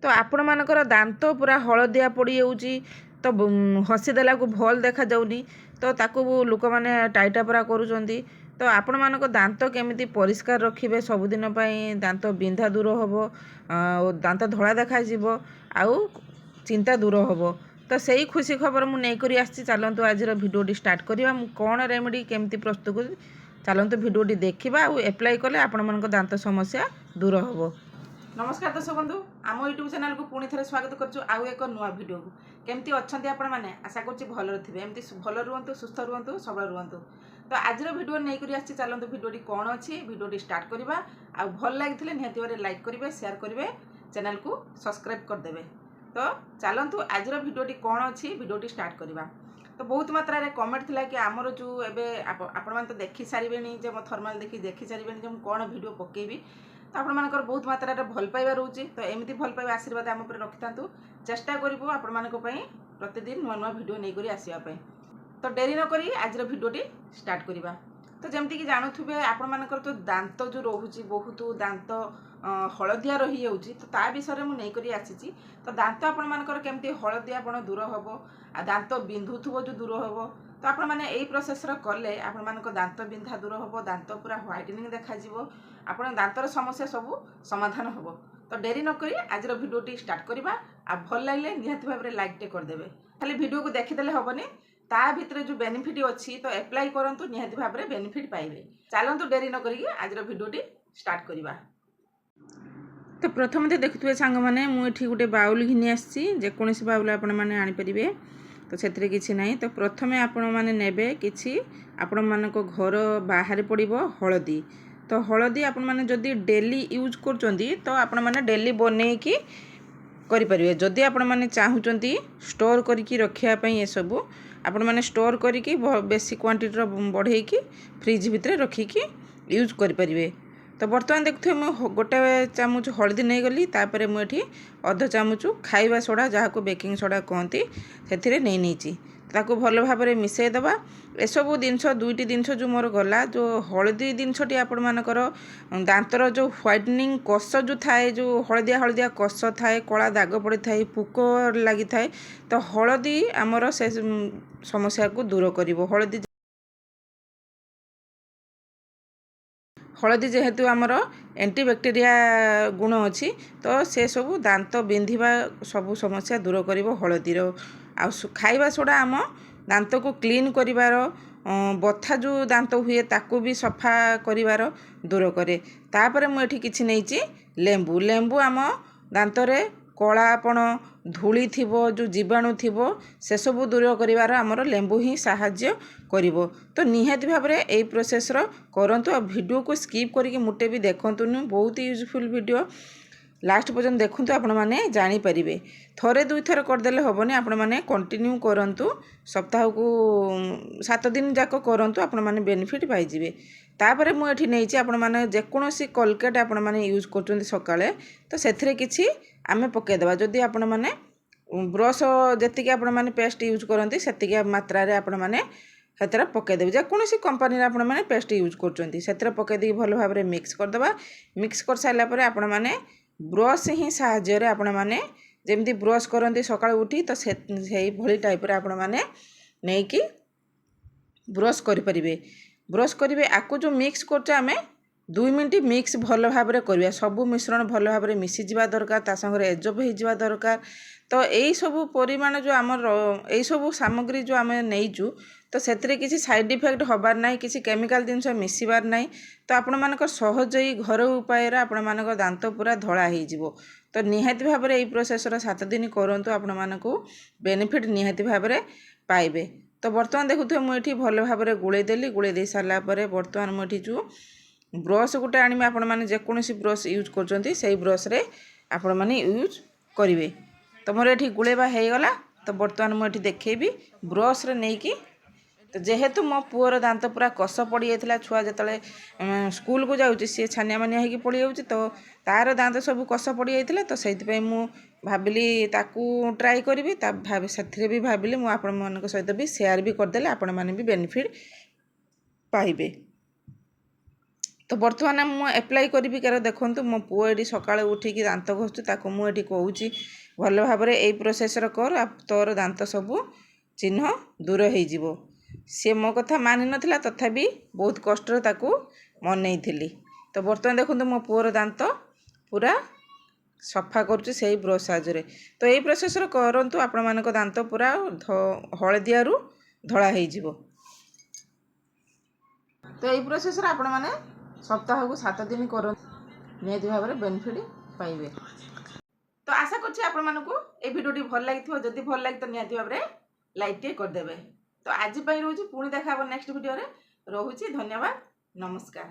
तो आपण मानकर दांत पूरा हलदिया पड़ जाऊँगी तो हसीदेला को भल देखा जाऊनी तो ताकू लोक मैंने टाइटा पूरा करुँच तो आपण मानक दांत केमिति परिष्कार रखिए सबुदिन दांत बिंधा दूर हम दांत धड़ा देखा आउ चिंता दूर हम तो सही खुशी खबर मुझे आसी चलतु आज भिडियोटी स्टार्ट करवा कौन रेमेडी केमती प्रस्तुत कर चलतु भिडियोटी देखा और एप्लाई कले आपण मानक दांत समस्या दूर हम। नमस्कार दर्शक बंधु आम यूट्यूब चैनल को पुणी थे स्वागत करुँ आउ एक नुआ भिडियो को केमती अच्छा आपण मैंने आशा करुँच भल थे एमती भल रुहतु सुस्थ रुहतु सबल रुहतु तो आज भिडियो नहीं आसी चलतु भिडियोटी कौन अच्छी भिडियोटी स्टार्ट करवा आउ भल लगी निहाती भाव लाइक करेंगे शेयर करेंगे चैनल को सब्सक्राइब करदे तो चलतु आज भिडियोटी कौन अच्छी भिडियोटी स्टार्ट करवा। तो बहुत मात्रा रे कमेंट थिला कि आमर जो एबे आपण मान तो देखि सारिबेनी जे मो थर्माल देखि सारिबेनी जे कौन भिडियो पकेबी तो आपण मानकर बहुत मात्रा रे भल पाइबा रहउची तो एमिति भल पाइबा आशीर्वाद आम ऊपर रखितांतु चेष्टा करिवो आपण मानक पई प्रतिदिन नुआ नुआ भिडियो नै करी आसीबा पई। तो डेरी न करी आज भिडियोटी स्टार्ट करवा। तो जमती कि जानुथुबे आपण मानकर तो दांत जो रहउची बहुत दांत हलदिया रही जाउची तो ता विषय मु नै करी आसीची तो दांत आपण मानकर केमती हलदिया पण दूर हबो आ दांत बिंधुथुबो जो दूर हबो तो आपण माने एई प्रोसेस रो करले आपण मानक दांत बिंधा दूर हबो दांत पूरा व्हाइटनिंग देखा जिवो आपण दांतर समस्या सब समाधान हबो। तो डेरी न करी आज भिडियोटी स्टार्ट करवा आ भल लागले निहाती भाव रे लाइक टे कर देबे खाली भिडियो को देखि देले हबनी ता भितरे जो बेनिफिट अच्छी तो अप्लाई करंतु निहाती भाव रे बेनिफिट पाइबे। चलंतु डेरी न करी आज भिडियोटी स्टार्ट करवा। तो प्रथम देखुए सांग मैंने मुझे गोटे बाउल घिनी आसी जेकोसी बाउल आपण मैंने आनीपर तो से किसी ना तो प्रथम आपण मैंने नेबे कि आपण मानक घर बाहर पड़ो हलदी तो हलदी आपण मैंने जदि डेली यूज कर तो आपण मैंने डेली बनईकी करें जदि आपण मैंने चाहूँगी स्टोर करके रखापी ये सब आपण मैंने स्टोर करके बेसी क्वांटिटी बढ़े फ्रिज भितर रखिकी यूज करें। तो बर्तमान देखुए मुझे गोटे चामच हलदी नहीं गली तापर मुझे अध चामच खाइबा सोडा जहाँ को बेकिंग सोडा कहती से नहीं ताको भल भाव में मिसईदबा एसबू जिनस दुईटी जिनस जो मोर गला जो हलदी जिनसटी आपण मानकर दांतर जो व्हाइटनिंग कष जो थाए जो हलदिया हलदिया कष थाए कला दाग पड़ी थाए पुक लगी थाए तो हलदी आमर से समस्या को दूर कर हलदी जेहेतु आमर एंटीबैक्टेरिया गुण अच्छी तो से सब दांत बिंधिबा सब समस्या दूर कर हलदीर आ खाइबा सोडा आम दांत को क्लीन करिवार बथा जो दांत हुए ताकू भी सफा करिवार दूर करे। तापर मुझे किछि नैची लेंबू लेंबू आम दांतरे कलापण धूली थिबो जो जीवाणु थिबो से सब दूर करिवार आमर लेंबू ही साहाय्य करिवो। तो निहाती भाव में यही प्रोसेस करंतु आ वीडियो को स्किप करके मुटे भी देखंतुनी बहुत यूजफुल वीडियो लास्ट पर्यंत देखंतु आपण माने जानि परिबे थरे दुई थर करदेले हबनी आपण माने कंटिन्यू करंतु सप्ताह को 7 दिन जाक करंतु आपण माने बेनिफिट पाई जिवे। तापर मु एठी नैची आपण माने जेकोसी कोलगेट आपण माने यूज करचुंती सकाळे तो सेथिरे किछि आमे पके देबा जदी आपण माने ब्रश जेतिके आपण माने पेस्ट यूज करंती सेतिके मात्रा रे आपण माने हेतरा पके देबे जेकोसी कंपनी रे आपण माने पेस्ट यूज करचुंती सेतिरे पके दी भलो भाव रे मिक्स कर देबा मिक्स कर साइला परे आपण माने ब्रश ही साहाय्य रे आपण माने जेमती ब्रश करंती सकाळ उठी तो सेही भली टाइप रे आपण माने नै कि ब्रश करि परिबे ब्रश करिवे आकु जो मिक्स करछ आमे 2 मिनट मिक्स भल भाव में करवा सबू मिश्रण भल भाव में मिसी जावा दरकार ता संगे एजब हो जावा दरकार। तो यही सब परिमाण जो आमर यही सब सामग्री जो आम नहींचु तो से किसी साइड इफेक्ट हबार ना किसी केमिकल जिनस मिसबार ना तो आपण मानक सहज ही घर उपाय आपण मानक दांत पूरा धड़ा हो तो निहाती भाव में यही प्रोसेस 7 दिन करंतु आपण मानक बेनिफिट निहाती भाव में पाइबे। तो बर्तमान देखुए मुझे भल भाव में गुड़े देली गुड़े दे सारा बर्तमान मुझे जो ब्रश गोटे आनिबे आपण माने जेकोसी ब्रश यूज करचंती सेही ब्रश रे आपण माने यूज करिवे। तो मोर एठी गुळेबा हे गला तो बर्तमान मु एठी देखेबी ब्रश रे नै कि तो जेहेतु मो पुअर दांत पूरा कष पड़ जाता छुआ जतले स्कूल को जाऊँगी सी छानिया मानिया होगी पड़ जाऊँगी तो तार दांत सब कष पड़ जाता तो से मु भाविली ताकू ट्राई करी से भी भाविली मुझे आपण मान सहित भी सेयार भी करदे आपण मैंने भी बेनिफिट पाइबे। तो बर्तमान मु एप्लाई करी कारण देखो मो पुओ ये सकाଳେ उठिकी दांत घषुଛି ताको मु ये कहूँ भल भाव ये प्रोसेस कर तोर दांत सबू चिन्ह दूर हो सी मो कथा मानि नथिला तथापि बहुत कष्ट ताकू मनई तो बर्तमान देखो मो पुओर दांत पूरा सफा करुँच से ब्रश साहाଯ୍ୟରେ तो यही प्रोसेस करंतु आपण मानक दांत पूरा हलदियारू धला हो तो यही प्रोसेस आपण माने सप्ताह को 7 दिन कर निहत भाव में बेनिफिट पाइबे। तो आशा करछि आपण मानकू ए भिडियोटी भल लगी जदि भल लगे तो निहत भाव में लाइक टे करदेवे। तो आज रोचे पुणी देखा नेक्स्ट वीडियो रे रोहुची धन्यवाद नमस्कार।